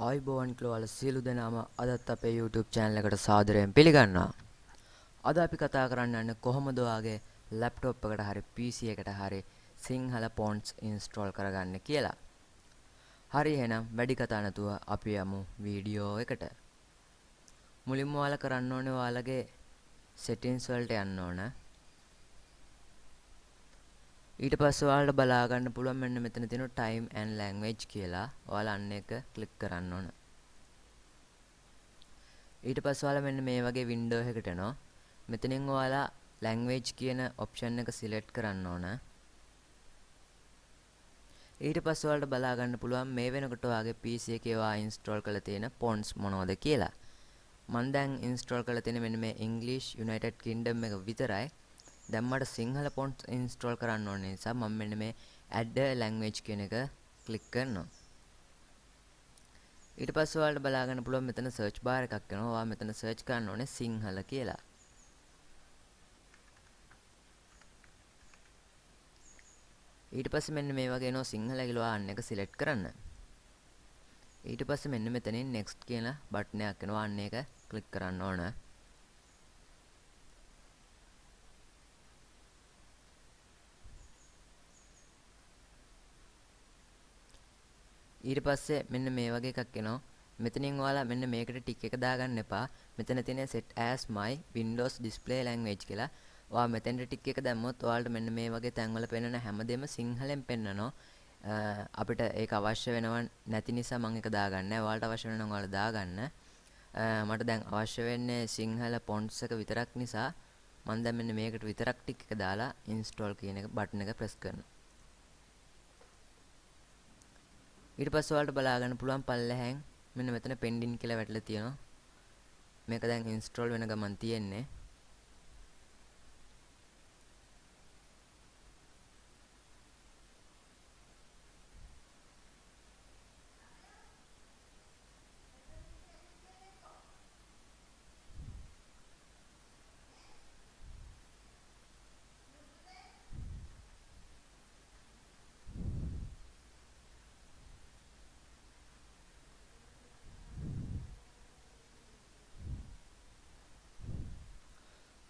ආයිබෝවන් කියලා ඔයාලා සියලු දෙනාම අදත් අපේ YouTube channel එකට සාදරයෙන් පිළිගන්නවා. අද අපි කතා කරන්න යන්නේ කොහොමද ඔයාගේ laptop එකට හරි PC එකට හරි සිංහල fonts install කරගන්න කියලා. හරි එහෙනම් වැඩි කතා නැතුව අපි යමු වීඩියෝ එකට. මුලින්ම ඔයාලා කරන්න ඕනේ ඔයාලගේ settings වලට යන්න ඕන. ඊට පස්සේ ඔයාලට බලා ගන්න පුළුවන් මෙන්න මෙතන තියෙන time and language කියලා. ඔයාලා අන්න එක ක්ලික් කරන්න ඕන. ඊට පස්සේ ඔයාලා මෙන්න මේ වගේ වින්ඩෝ එකකට එනවා. මෙතනින් ඔයාලා language කියන option එක select කරන්න ඕන. ඊට පස්සේ ඔයාලට බලා ගන්න පුළුවන් මේ වෙනකොට ඔයාගේ PC එකේ ඔයා install කරලා තියෙන fonts මොනවද කියලා. මම දැන් install කරලා තියෙන මෙන්න මේ English United Kingdom එක විතරයි. දැන් මට සිංහල fonts install කරන්න ඕන නිසා මම මෙන්න මේ add a language කියන එක click කරනවා. ඊට පස්සේ ඔයාලට බලා ගන්න පුළුවන් මෙතන search bar එකක් එනවා. ඔයා මෙතන search කරන්න ඕනේ සිංහල කියලා. ඊට පස්සේ මෙන්න මේ වගේ එනවා සිංහල කියලා අන්න එක select කරන්න. ඊට පස්සේ මෙන්න මෙතනින් next කියන බටන් එකක් එනවා. අන්න එක click කරන්න ඕන. ඊට පස්සේ මෙන්න මේ වගේ එකක් එනවා. මෙතනින් ඔයාලා මෙන්න මේකට ටික් එක දාගන්න එපා. මෙතන තියෙන set as my Windows display language කියලා. ඔයා මෙතෙන්ට ටික් එක දැම්මොත් ඔයාලට මෙන්න මේ වගේ තැන්වල පෙන්වන හැමදේම සිංහලෙන් පෙන්වනවා. අපිට ඒක අවශ්‍ය වෙනව නැති නිසා මම ඒක දාගන්නේ නැහැ. ඔයාලට අවශ්‍ය වෙනවා නම් ඔයාලා දාගන්න. මට දැන් අවශ්‍ය වෙන්නේ සිංහල fonts එක විතරක් නිසා මම දැන් මෙන්න මේකට විතරක් ටික් එක දාලා install කියන එක බටන් එක press කරනවා. ඊට පස්සේ ඔයාලට බලා ගන්න පුළුවන් පල්ලෙහෙන් මෙන්න මෙතන pending කියලා වැටලා තියෙනවා. මේක දැන් install වෙන ගමන් තියෙන්නේ.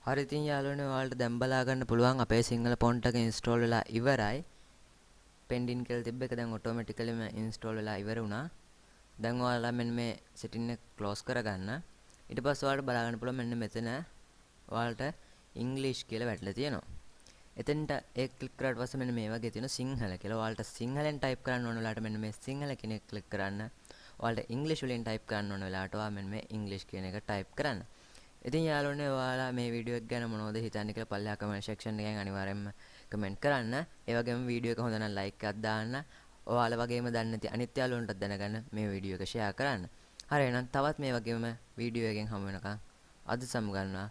හරි ඉතින් යාළුවනේ ඔයාලට දැන් බලා ගන්න පුළුවන් අපේ සිංහල font එක install වෙලා ඉවරයි. pending කියලා තිබ්බ එක දැන් automaticallyම install වෙලා ඉවර වුණා. දැන් ඔයාලා මෙන්න මේ setting එක close කරගන්න. ඊට පස්සේ ඔයාලට බලා ගන්න පුළුවන් මෙන්න මෙතන ඔයාලට English කියලා වැටලා තියෙනවා. එතෙන්ට ඒක ක්ලික් කරාට පස්සේ මෙන්න මේ වගේ තියෙන සිංහල කියලා. ඔයාලට සිංහලෙන් type කරන්න ඕන වෙලාවට මෙන්න මේ සිංහල කියන එක ක්ලික් කරන්න. ඔයාලට English වලින් type කරන්න ඕන වෙලාවට ඔයා මෙන්න මේ English කියන එක type කරන්න. ඉතින් යාළුවනේ ඔයාලා මේ වීඩියෝ එක ගැන මොනවද හිතන්නේ කියලා පල්ලෙහා කමෙන්ට් සෙක්ෂන් එකෙන් අනිවාර්යෙන්ම කමෙන්ට් කරන්න. ඒ වගේම වීඩියෝ එක හොඳ නම් ලයික් එකක් දාන්න. ඔයාලා වගේම දන්නේ නැති අනිත් යාළුවන්ටත් දැනගන්න මේ වීඩියෝ එක ෂෙයා කරන්න. හරි එහෙනම් තවත් මේ වගේම වීඩියෝ එකෙන් හමු වෙනකම් අද සමු ගන්නවා.